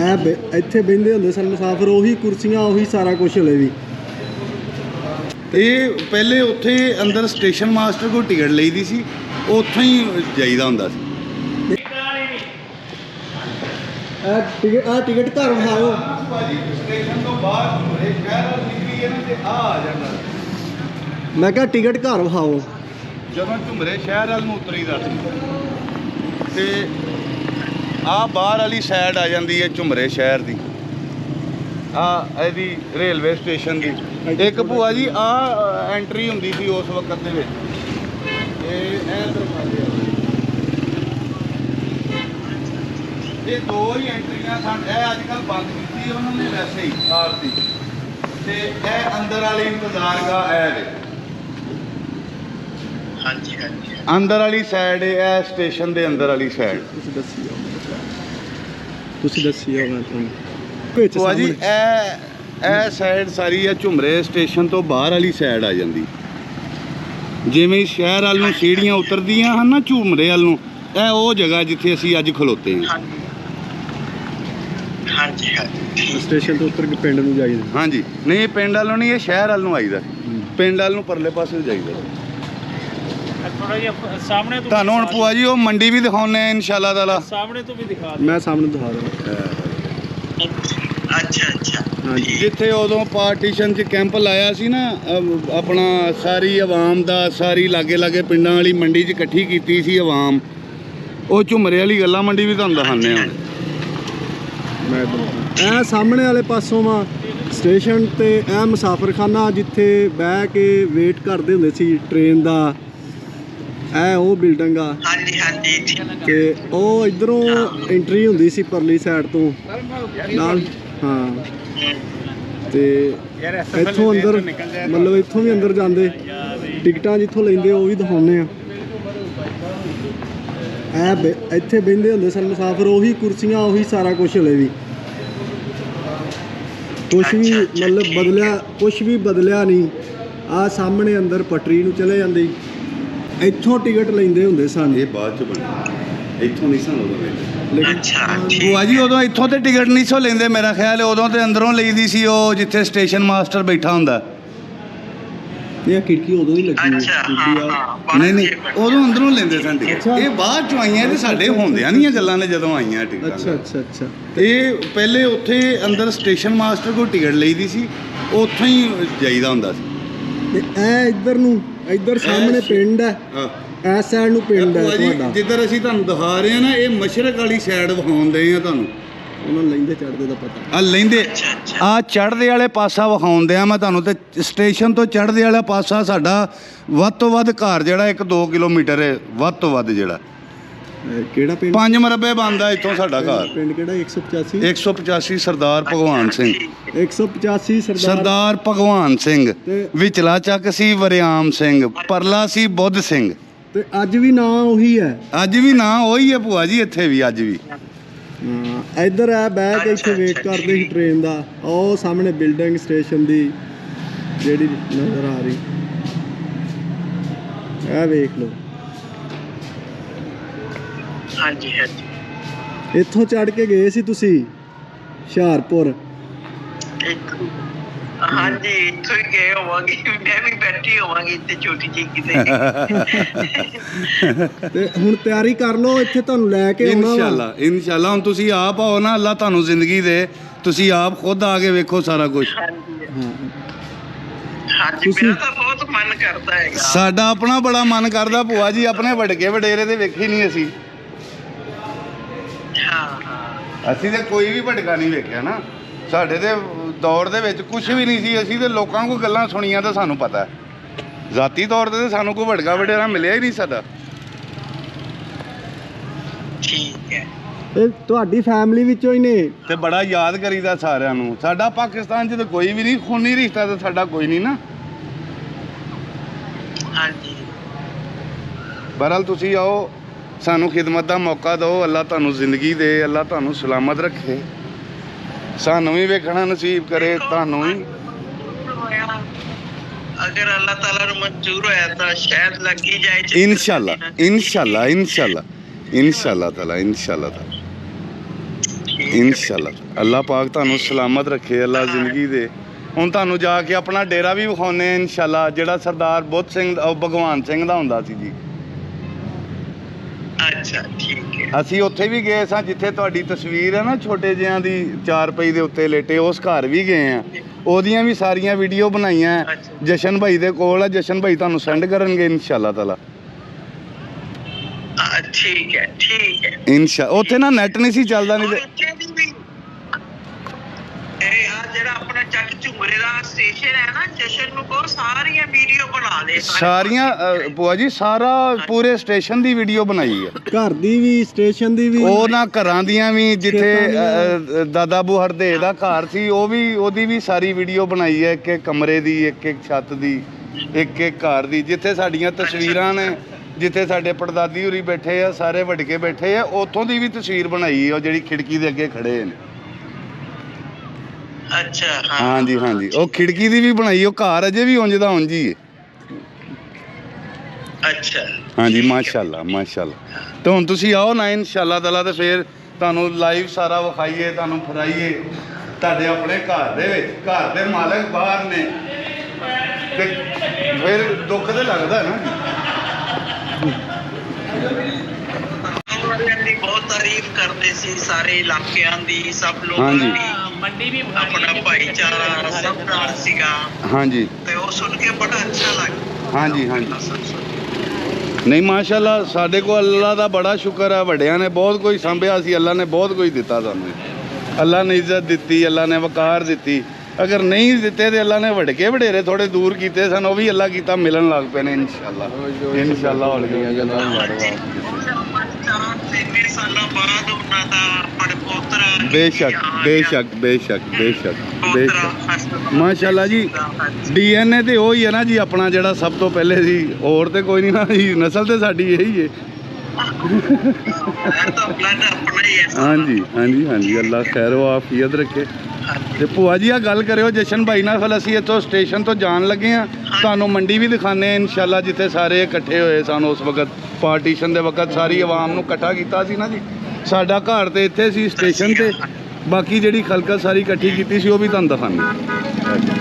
ਇੱਥੇ ਬਹਿੰਦੇ ਹੁੰਦੇ ਸਨ ਮੁਸਾਫਰ, ਉਹੀ ਕੁਰਸੀਆਂ ਉਹੀ ਸਾਰਾ ਕੁਝ ਹਲੇ ਵੀ। ਇਹ ਪਹਿਲੇ ਉੱਥੇ ਅੰਦਰ ਸਟੇਸ਼ਨ ਮਾਸਟਰ ਕੋਲ ਟਿਕਟ ਲਈਦੀ ਸੀ, ਉੱਥੋਂ ਹੀ ਜਾਈਦਾ ਹੁੰਦਾ ਸੀ। ਟਿਕਟ ਘਰ ਵਿਖਾਓ ਭਾਜੀ, ਸਟੇਸ਼ਨ ਤੋਂ ਬਾਹਰ ਝੁਮਰੇ ਸ਼ਹਿਰ ਨਿਕਲੀ ਇਹਨਾਂ ਤੇ ਆ ਜਾਂਦਾ। ਮੈਂ ਕਿਹਾ ਟਿਕਟ ਘਰ ਵਿਖਾਓ। ਜਦੋਂ ਝੁਮਰੇ ਸ਼ਹਿਰ ਵੱਲ ਨੂੰ ਉਤਰੀਦਾ ਸੀ ਤੇ ਆਹ ਬਾਹਰ ਵਾਲੀ ਸਾਈਡ ਆ ਜਾਂਦੀ ਹੈ ਝੁਮਰੇ ਸ਼ਹਿਰ ਦੀ, ਆਹ ਇਹਦੀ ਰੇਲਵੇ ਸਟੇਸ਼ਨ ਦੀ। ਇੱਕ ਭੂਆ ਜੀ ਆਹ ਐਂਟਰੀ ਹੁੰਦੀ ਸੀ ਉਸ ਵਕਤ ਦੇ ਵਿੱਚ, ਇਹ ਦਰਵਾਜ਼ੇ ਇਹ ਦੋ ਹੀ ਐਂਟਰੀਆਂ ਸਨ। ਇਹ ਅੱਜ ਕੱਲ੍ਹ ਬੰਦ ਕੀਤੀ ਉਹਨਾਂ ਨੇ ਵੈਸੇ ਹੀ ਆਰਤੀ, ਤੇ ਇਹ ਅੰਦਰ ਵਾਲੀ ਇੰਤਜ਼ਾਰਗਾਹ ਇਹ ਵੇ। ਹਾਂਜੀ ਹਾਂਜੀ ਅੰਦਰ ਵਾਲੀ ਸਾਈਡ ਇਹ ਸਟੇਸ਼ਨ ਦੇ ਅੰਦਰ ਵਾਲੀ ਸਾਈਡ। ਤੁਸੀਂ ਦੱਸਿਓ ਮੈਂ ਤੁਹਾਨੂੰ ਭੂਆ ਜੀ ਇਹ ਸਾਈਡ ਸਾਰੀ ਆ ਝੁਮਰੇ ਸਟੇਸ਼ਨ ਤੋਂ ਬਾਹਰ ਵਾਲੀ ਸਾਈਡ ਆ ਜਾਂਦੀ। ਜਿਵੇਂ ਸ਼ਹਿਰ ਵੱਲ ਨੂੰ ਸੀੜੀਆਂ ਉਤਰਦੀਆਂ ਹਨ ਨਾ ਝੁਮਰੇ ਵੱਲ ਨੂੰ, ਇਹ ਉਹ ਜਗ੍ਹਾ ਜਿੱਥੇ ਅਸੀਂ ਅੱਜ ਖਲੋਤੇ ਹਾਂ। ਹਾਂਜੀ ਹਾਂਜੀ ਸਟੇਸ਼ਨ ਤੋਂ ਉਤਰ ਕੇ ਪਿੰਡ ਨੂੰ ਜਾਈਦਾ। ਹਾਂਜੀ, ਨਹੀਂ ਪਿੰਡ ਵੱਲੋਂ ਨਹੀਂ, ਇਹ ਸ਼ਹਿਰ ਵੱਲ ਨੂੰ ਆਈਦਾ। ਪਿੰਡ ਵੱਲ ਨੂੰ ਪਰਲੇ ਪਾਸੇ ਜਾਈਦਾ। ਥੋੜਾ ਜਿਹਾ ਸਾਹਮਣੇ ਤੋਂ ਤੁਹਾਨੂੰ ਹੁਣ ਭੂਆ ਜੀ ਉਹ ਮੰਡੀ ਵੀ ਦਿਖਾਉਂਦੇ ਆ ਇਨਸ਼ਾਅੱਲਾ ਤਾਲਾ। ਸਾਹਮਣੇ ਤੋਂ ਵੀ ਦਿਖਾ ਮੈਂ ਸਾਹਮਣੇ ਦਿਖਾ ਰਿਹਾ। ਅੱਛਾ ਅੱਛਾ ਹਾਂਜੀ, ਜਿੱਥੇ ਉਦੋਂ ਪਾਰਟੀਸ਼ਨ 'ਚ ਕੈਂਪ ਲਾਇਆ ਸੀ ਨਾ, ਆਪਣਾ ਸਾਰੀ ਆਵਾਮ ਦਾ, ਸਾਰੀ ਲਾਗੇ ਪਿੰਡਾਂ ਵਾਲੀ ਮੰਡੀ 'ਚ ਇਕੱਠੀ ਕੀਤੀ ਸੀ ਆਵਾਮ, ਉਹ ਝੁਮਰੇ ਵਾਲੀ ਗੱਲਾਂ ਮੰਡੀ ਵੀ ਤੁਹਾਨੂੰ ਦਿਖਾਉਂਦੇ ਹਾਂ। ਮੈਂ ਇਹ ਸਾਹਮਣੇ ਵਾਲੇ ਪਾਸੋਂ ਵਾ ਸਟੇਸ਼ਨ ਤੇ ਇਹ ਮੁਸਾਫਰਖਾਨਾ ਜਿੱਥੇ ਬਹਿ ਕੇ ਵੇਟ ਕਰਦੇ ਹੁੰਦੇ ਸੀ ਟ੍ਰੇਨ ਦਾ। ਇਹ ਉਹ ਬਿਲਡਿੰਗ ਆ ਹਾਂਜੀ ਹਾਂਜੀ ਤੇ ਉਹ ਇਧਰੋਂ ਐਂਟਰੀ ਹੁੰਦੀ ਸੀ ਪਰਲੀ ਸਾਈਡ ਤੋਂ ਨਾਲ। ਹਾਂ, ਤੇ ਇੱਥੋਂ ਅੰਦਰ ਮਤਲਬ ਇੱਥੋਂ ਵੀ ਅੰਦਰ ਜਾਂਦੇ, ਟਿਕਟਾਂ ਜਿੱਥੋਂ ਲੈਂਦੇ ਉਹ ਵੀ ਦਿਖਾਉਂਦੇ ਆ। ਇੱਥੇ ਬਹਿੰਦੇ ਹੁੰਦੇ ਸਨ ਮੁਸਾਫਰ, ਉਹੀ ਕੁਰਸੀਆਂ ਉਹੀ ਸਾਰਾ ਕੁਝ ਹਲੇ ਵੀ। ਕੁਛ ਵੀ ਮਤਲਬ ਬਦਲਿਆ, ਕੁਛ ਵੀ ਬਦਲਿਆ ਨਹੀਂ। ਆਹ ਸਾਹਮਣੇ ਅੰਦਰ ਪਟਰੀ ਨੂੰ ਚਲੇ ਜਾਂਦੇ, ਇੱਥੋਂ ਟਿਕਟ ਲੈਂਦੇ ਹੁੰਦੇ ਸਨ। ਇਹ ਬਾਅਦ 'ਚ ਬਣਿਆ, ਇੱਥੋਂ ਨਹੀਂ ਸਨ ਉਦੋਂ ਲੈਂਦੇ। ਲੇਕਿਨ ਅੱਛਾ ਭੂਆ ਜੀ ਉਦੋਂ ਇੱਥੋਂ ਤੇ ਟਿਕਟ ਨਹੀਂ ਸੋ ਲੈਂਦੇ, ਮੇਰਾ ਖਿਆਲ ਉਦੋਂ ਤੇ ਅੰਦਰੋਂ ਲਈਦੀ ਸੀ, ਉਹ ਜਿੱਥੇ ਸਟੇਸ਼ਨ ਮਾਸਟਰ ਬੈਠਾ ਹੁੰਦਾ। ਇਹ ਖਿੜਕੀ ਉਦੋਂ ਹੀ ਲੱਗੀ ਅੱਛਾ ਨਹੀਂ ਉਦੋਂ ਅੰਦਰੋਂ ਲੈਂਦੇ ਸਨ ਟਿਕਟ। ਇਹ ਬਾਅਦ 'ਚੋਂ ਆਈਆਂ ਤੇ ਸਾਡੇ ਹੁੰਦਿਆਂ ਦੀਆਂ ਗੱਲਾਂ ਨੇ ਜਦੋਂ ਆਈਆਂ ਟਿਕਟਾਂ। ਅੱਛਾ ਇਹ ਪਹਿਲੇ ਉੱਥੇ ਅੰਦਰ ਸਟੇਸ਼ਨ ਮਾਸਟਰ ਕੋਲ ਟਿਕਟ ਲਈਦੀ ਸੀ, ਉੱਥੋਂ ਹੀ ਜਾਈਦਾ ਹੁੰਦਾ ਸੀ। ਤੇ ਇਹ ਇੱਧਰ ਨੂੰ, ਇੱਧਰ ਸਾਹਮਣੇ ਪਿੰਡ ਹੈ, ਇਸ ਸਾਈਡ ਨੂੰ ਪਿੰਡ ਹੈ ਤੁਹਾਡਾ। ਜਿੱਧਰ ਅਸੀਂ ਤੁਹਾਨੂੰ ਦਿਖਾ ਰਹੇ ਹਾਂ ਨਾ, ਇਹ ਮਸ਼ਰਕ ਵਾਲੀ ਸਾਈਡ ਵਿਖਾਉਂਦੇ ਆ ਤੁਹਾਨੂੰ। ਉਹਨਾਂ ਨੂੰ ਲੈਂਦੇ ਚੜ੍ਹਦੇ ਦਾ ਪਤਾ। ਆ ਲੈਂਦੇ ਆ ਚੜ੍ਹਦੇ ਵਾਲੇ ਪਾਸਾ ਵਿਖਾਉਂਦੇ ਆ ਮੈਂ ਤੁਹਾਨੂੰ। ਤੇ ਸਟੇਸ਼ਨ ਤੋਂ ਚੜ੍ਹਦੇ ਵਾਲਾ ਪਾਸਾ ਸਾਡਾ ਵੱਧ ਤੋਂ ਵੱਧ ਘਰ ਜਿਹੜਾ 1-2 ਕਿਲੋਮੀਟਰ ਹੈ ਵੱਧ ਤੋਂ ਵੱਧ, ਜਿਹੜਾ ਕਿਹੜਾ ਪਿੰਡ? 5 ਮਰਬੇ ਬਣਦਾ ਇੱਥੋਂ ਸਾਡਾ ਘਰ। ਪਿੰਡ ਕਿਹੜਾ? 185 185 ਸਰਦਾਰ ਭਗਵਾਨ ਸਿੰਘ। 185 ਸਰਦਾਰ ਭਗਵਾਨ ਸਿੰਘ। ਵਿਚਲਾ ਚੱਕ ਸੀ ਵਰਿਆਮ ਸਿੰਘ, ਪਰਲਾ ਸੀ ਬੁੱਧ ਸਿੰਘ। ਤੇ ਅੱਜ ਵੀ ਨਾਂ ਉਹੀ ਹੈ? ਅੱਜ ਵੀ ਨਾਂ ਉਹੀ ਹੈ ਭੂਆ ਜੀ, ਇੱਥੇ ਵੀ ਅੱਜ ਵੀ। ਹਾਂ, ਇੱਧਰ ਆ ਬਹਿ ਕੇ ਇੱਥੇ ਵੇਟ ਕਰਦੇ ਸੀ ਟ੍ਰੇਨ ਦਾ। ਉਹ ਸਾਹਮਣੇ ਬਿਲਡਿੰਗ ਸਟੇਸ਼ਨ ਦੀ ਜਿਹੜੀ ਨਜ਼ਰ ਆ ਰਹੀ, ਇਹ ਵੇਖ ਲਓ। ਹਾਂਜੀ ਹਾਂਜੀ ਇੱਥੋਂ ਚੜ੍ਹ ਕੇ ਗਏ ਸੀ ਤੁਸੀਂ ਹੁਸ਼ਿਆਰਪੁਰ? ਹਾਂਜੀ ਇੱਥੋਂ ਹੀ ਗਏ ਹੋਵਾਂਗੇ, ਮੈਂ ਵੀ ਬੈਠੀ ਹੋਵਾਂਗੀ ਇੱਥੇ ਛੋਟੀ ਜਿਹੀ ਕਿਤੇ। ਤੇ ਹੁਣ ਤਿਆਰੀ ਕਰ ਲਓ, ਇੱਥੇ ਤੁਹਾਨੂੰ ਲੈ ਕੇ ਆਉਣਾ। ਇਨਸ਼ਾਅੱਲਾ ਹੁਣ ਤੁਸੀਂ ਆਪ ਆਓ ਨਾ, ਅੱਲਾ ਤੁਹਾਨੂੰ ਜ਼ਿੰਦਗੀ ਦੇ, ਤੁਸੀਂ ਆਪ ਖੁਦ ਆ ਕੇ ਵੇਖੋ ਸਾਰਾ ਕੁਝ। ਹਾਂਜੀ ਮੇਰਾ ਤਾਂ ਬਹੁਤ ਮਨ ਕਰਦਾ ਹੈਗਾ। ਸਾਡਾ ਆਪਣਾ ਬੜਾ ਮਨ ਕਰਦਾ ਭੂਆ ਜੀ, ਆਪਣੇ ਵਡਕੇ ਵਡੇਰੇ ਤੇ ਵੇਖੀ ਨਹੀਂ ਅਸੀਂ। ਹਾਂ ਅਸੀਂ ਤੇ ਕੋਈ ਵੀ ਭਟਕਾ ਨਹੀਂ ਵੇਖਿਆ ਨਾ, ਸਾਡੇ ਤੇ ਦੌਰ ਦੇ ਵਿੱਚ ਕੁਝ ਵੀ ਨਹੀਂ ਸੀ। ਅਸੀਂ ਤੇ ਲੋਕਾਂ ਕੋਲ ਗੱਲਾਂ ਸੁਣੀਆਂ ਤਾਂ ਸਾਨੂੰ ਪਤਾ, ਜ਼ਾਤੀ ਤੌਰ ਤੇ ਸਾਨੂੰ ਕੋਈ ਭਟਕਾ ਵਡੇਰਾ ਮਿਲਿਆ ਹੀ ਨਹੀਂ ਸਾਡਾ। ਠੀਕ ਹੈ। ਇਹ ਤੁਹਾਡੀ ਫੈਮਿਲੀ ਵਿੱਚੋਂ ਹੀ ਨੇ? ਤੇ ਬੜਾ ਯਾਦ ਕਰੀਦਾ ਸਾਰਿਆਂ ਨੂੰ। ਸਾਡਾ ਪਾਕਿਸਤਾਨ 'ਚ ਤਾਂ ਕੋਈ ਵੀ ਨਹੀਂ, ਖੂਨੀ ਰਿਸ਼ਤਾ ਤਾਂ ਸਾਡਾ ਕੋਈ ਨਹੀਂ ਨਾ। ਹਾਂਜੀ ਬਹਰਹਾਲ ਤੁਸੀਂ ਆਓ, ਸਾਨੂੰ ਖਿਦਮਤ ਦਾ ਮੌਕਾ ਦਿਓ। ਅੱਲਾ ਤੁਹਾਨੂੰ ਜ਼ਿੰਦਗੀ ਦੇ, ਅੱਲਾ ਤੁਹਾਨੂੰ ਸਲਾਮਤ ਰੱਖੇ, ਸਾਨੂੰ ਵੀ ਵੇਖਣਾ ਨਸੀਬ ਕਰੇ, ਤੁਹਾਨੂੰ ਵੀ। ਅਗਰ ਅੱਲਾਹ ਤਾਲਾ ਨੂੰ ਮਨਜ਼ੂਰ ਹੋਇਆ ਤਾਂ ਸ਼ਾਇਦ ਲੱਗ ਹੀ ਜਾਏ। ਇਨਸ਼ਾਅੱਲਾ ਇਨਸ਼ਾਅੱਲਾ ਇਨਸ਼ਾਅੱਲਾ ਇਨਸ਼ਾਅੱਲਾ ਤਾਲਾ, ਇਨਸ਼ਾਅੱਲਾ ਤਾਲਾ। ਇਨਸ਼ਾਅੱਲਾ ਅੱਲਾਹ ਪਾਕ ਤੁਹਾਨੂੰ ਸਲਾਮਤ ਰੱਖੇ, ਅੱਲਾਹ ਜ਼ਿੰਦਗੀ ਦੇ। ਹੁਣ ਤੁਹਾਨੂੰ ਜਾ ਕੇ ਆਪਣਾ ਡੇਰਾ ਵੀ ਵਿਖਾਉਂਦੇ ਇਨਸ਼ਾਅੱਲਾ, ਜਿਹੜਾ ਸਰਦਾਰ ਬੁੱਧ ਸਿੰਘ ਭਗਵਾਨ ਸਿੰਘ ਦਾ ਹੁੰਦਾ ਸੀ ਜੀ। ਅੱਛਾ ਠੀਕ ਹੈ। ਅਸੀਂ ਉੱਥੇ ਵੀ ਗਏ ਸਾਂ ਜਿੱਥੇ ਤੁਹਾਡੀ ਤਸਵੀਰ ਹੈ ਨਾ ਛੋਟੇ ਜਿਹਿਆਂ ਦੀ, ਚਾਰਪਈ ਦੇ ਉੱਤੇ ਲੇਟੇ, ਉਸ ਘਰ ਵੀ ਗਏ ਆ। ਉਹਦੀਆਂ ਵੀ ਸਾਰੀਆਂ ਵੀਡੀਓ ਬਣਾਈਆਂ ਜਸ਼ਨ ਭਾਈ ਦੇ ਕੋਲ ਆ, ਜਸ਼ਨ ਭਾਈ ਤੁਹਾਨੂੰ ਸੈਂਡ ਕਰਨਗੇ ਇਨਸ਼ਾਅੱਲਾ ਤਾਲਾ। ਠੀਕ ਹੈ ਠੀਕ ਹੈ। ਉੱਥੇ ਨਾ ਨੈਟ ਨਹੀਂ ਸੀ ਚੱਲਦਾ, ਨਹੀਂ ਤੇ ਇਹ ਆ ਜਿਹੜਾ ਆਪਣਾ ਚੱਕ ਝੁਮਰੇ ਦਾ ਸਟੇਸ਼ਨ ਹੈ ਨਾ, ਜਸ਼ਨ ਨੂੰ ਕਹੋ ਸਾਰੀਆਂ ਵੀਡੀਓ ਬਣਾ ਦੇ। ਸਾਰੀਆਂ ਭੂਆ ਜੀ ਸਾਰਾ ਪੂਰੇ ਸਟੇਸ਼ਨ ਦੀ ਵੀਡੀਓ ਬਣਾਈ ਹੈ, ਘਰ ਦੀ ਵੀ ਸਟੇਸ਼ਨ ਦੀ ਵੀ, ਉਹਨਾਂ ਘਰਾਂ ਦੀਆਂ ਵੀ। ਜਿੱਥੇ ਦਾਦਾ ਬੂ ਹਰਦੇ ਦਾ ਘਰ ਸੀ ਉਹ ਵੀ, ਉਹਦੀ ਵੀ ਸਾਰੀ ਵੀਡੀਓ ਬਣਾਈ ਹੈ, ਇੱਕ ਇੱਕ ਕਮਰੇ ਦੀ, ਇੱਕ ਇੱਕ ਛੱਤ ਦੀ, ਇੱਕ ਇੱਕ ਘਰ ਦੀ। ਜਿੱਥੇ ਸਾਡੀਆਂ ਤਸਵੀਰਾਂ ਨੇ, ਜਿੱਥੇ ਸਾਡੇ ਪੜਦਾਦੀ ਹੋਰੀ ਬੈਠੇ ਆ, ਸਾਰੇ ਵੱਡਕੇ ਬੈਠੇ ਆ, ਉੱਥੋਂ ਦੀ ਵੀ ਤਸਵੀਰ ਬਣਾਈ ਹੈ, ਉਹ ਜਿਹੜੀ ਖਿੜਕੀ ਦੇ ਅੱਗੇ ਖੜੇ ਨੇ। ਅੱਛਾ ਹਾਂਜੀ ਹਾਂਜੀ, ਉਹ ਖਿੜਕੀ ਦੀ ਵੀ ਬਣਾਈ, ਉਹ ਘਰ ਅਜੇ ਵੀ ਉਂਝ ਦਾ ਉਂਝ ਹੀ ਹੈ। ਅੱਛਾ ਹਾਂਜੀ ਮਾਸ਼ਾਅੱਲਾ ਮਾਸ਼ਾਅੱਲਾ। ਤੇ ਹੁਣ ਤੁਸੀਂ ਆਓ ਨਾ ਇਨਸ਼ਾਅੱਲਾ ਤਾਲਾ, ਤੇ ਫਿਰ ਤੁਹਾਨੂੰ ਲਾਈਵ ਸਾਰਾ ਵਿਖਾਈਏ, ਤੁਹਾਨੂੰ ਫਿਰਾਈਏ ਤੁਹਾਡੇ ਆਪਣੇ ਘਰ ਦੇ ਵਿੱਚ। ਘਰ ਦੇ ਮਾਲਕ ਬਾਹਰ ਨੇ ਤੇ ਫਿਰ ਦੁੱਖ ਤੇ ਲੱਗਦਾ ਨਾ ਜੀ। ਦੀ ਬਹੁਤ ਤਾਰੀਫ ਕਰਦੇ ਸੀ ਸਾਰੇ ਇਲਾਕਿਆਂ ਦੀ, ਸਭ ਲੋਕਾਂ ਹਾਂਜੀ। ਦੀ। ਮੰਡੀ ਵੀ ਆਪਣਾ ਭਾਈਚਾਰਾ ਸਭ ਨਾਲ ਸੀਗਾ। ਹਾਂਜੀ ਤੇ ਉਹ ਸੁਣ ਕੇ ਬੜਾ ਅੱਛਾ ਲੱਗਾ। ਹਾਂਜੀ ਹਾਂਜੀ, ਨਹੀਂ ਮਾਸ਼ਾਅੱਲਾ ਸਾਡੇ ਕੋਲ ਅੱਲਾ ਦਾ ਬੜਾ ਸ਼ੁਕਰ ਹੈ, ਵੱਡਿਆਂ ਨੇ ਬਹੁਤ ਕੁਝ ਸੰਭਿਆ ਸੀ, ਅੱਲਾ ਨੇ ਬਹੁਤ ਕੁਝ ਦਿੱਤਾ ਸਾਨੂੰ। ਅੱਲਾ ਨੇ ਇੱਜ਼ਤ ਦਿੱਤੀ, ਅੱਲਾ ਨੇ ਵਕਾਰ ਦਿੱਤੀ। ਅਗਰ ਨਹੀਂ ਦਿੱਤੇ ਤੇ ਅੱਲਾ ਨੇ ਵੱਡਕੇ ਵਡੇਰੇ ਥੋੜੇ ਦੂਰ ਕੀਤੇ ਸਨ, ਉਹ ਵੀ ਅੱਲਾ ਕੀਤਾ ਮਿਲਣ ਲੱਗ ਪਏ ਨੇ ਇਨਸ਼ਾਅੱਲਾ ਇਨਸ਼ਾਅੱਲਾ। ਹੌਲੀ ਗਈਆਂ ਗੱਲਾਂ ਬੇਸ਼ੱਕ ਬੇਸ਼ੱਕ ਬੇਸ਼ੱਕ ਬੇਸ਼ੱਕ ਬੇਸ਼ੱਕ ਮਾਸ਼ਾਅੱਲਾ ਜੀ। DNA ਤੇ ਉਹ ਹੀ ਹੈ ਨਾ ਜੀ ਆਪਣਾ, ਜਿਹੜਾ ਸਭ ਤੋਂ ਪਹਿਲੇ ਸੀ, ਹੋਰ ਤੇ ਕੋਈ ਨਹੀਂ ਨਾ ਜੀ, ਨਸਲ ਤੇ ਸਾਡੀ ਇਹੀ ਹੈ। ਹਾਂਜੀ ਹਾਂਜੀ ਹਾਂਜੀ, ਅੱਲਾ ਖੈਰ ਆਫੀਅਤ ਰੱਖੇ। ਤੇ ਭੂਆ ਜੀ ਆ ਗੱਲ ਕਰਿਓ ਜਸ਼ਨ ਭਾਈ ਨਾਲ, ਫਿਰ ਅਸੀਂ ਇੱਥੋਂ ਸਟੇਸ਼ਨ ਤੋਂ ਜਾਣ ਲੱਗੇ ਹਾਂ, ਤੁਹਾਨੂੰ ਮੰਡੀ ਵੀ ਦਿਖਾਉਂਦੇ ਇਨਸ਼ਾਅੱਲਾ, ਜਿੱਥੇ ਸਾਰੇ ਇਕੱਠੇ ਹੋਏ ਸਨ ਉਸ ਵਕਤ, ਪਾਰਟੀਸ਼ਨ ਦੇ ਵਕਤ ਸਾਰੀ ਆਵਾਮ ਨੂੰ ਇਕੱਠਾ ਕੀਤਾ ਸੀ ਨਾ ਜੀ। ਸਾਡਾ ਘਰ ਤੇ ਇੱਥੇ ਸੀ ਸਟੇਸ਼ਨ ਤੇ, ਬਾਕੀ ਜਿਹੜੀ ਖਲਕਤ ਸਾਰੀ ਇਕੱਠੀ ਕੀਤੀ ਸੀ ਉਹ ਵੀ ਤੁਹਾਨੂੰ ਦਿਖਾਉਂਦੇ।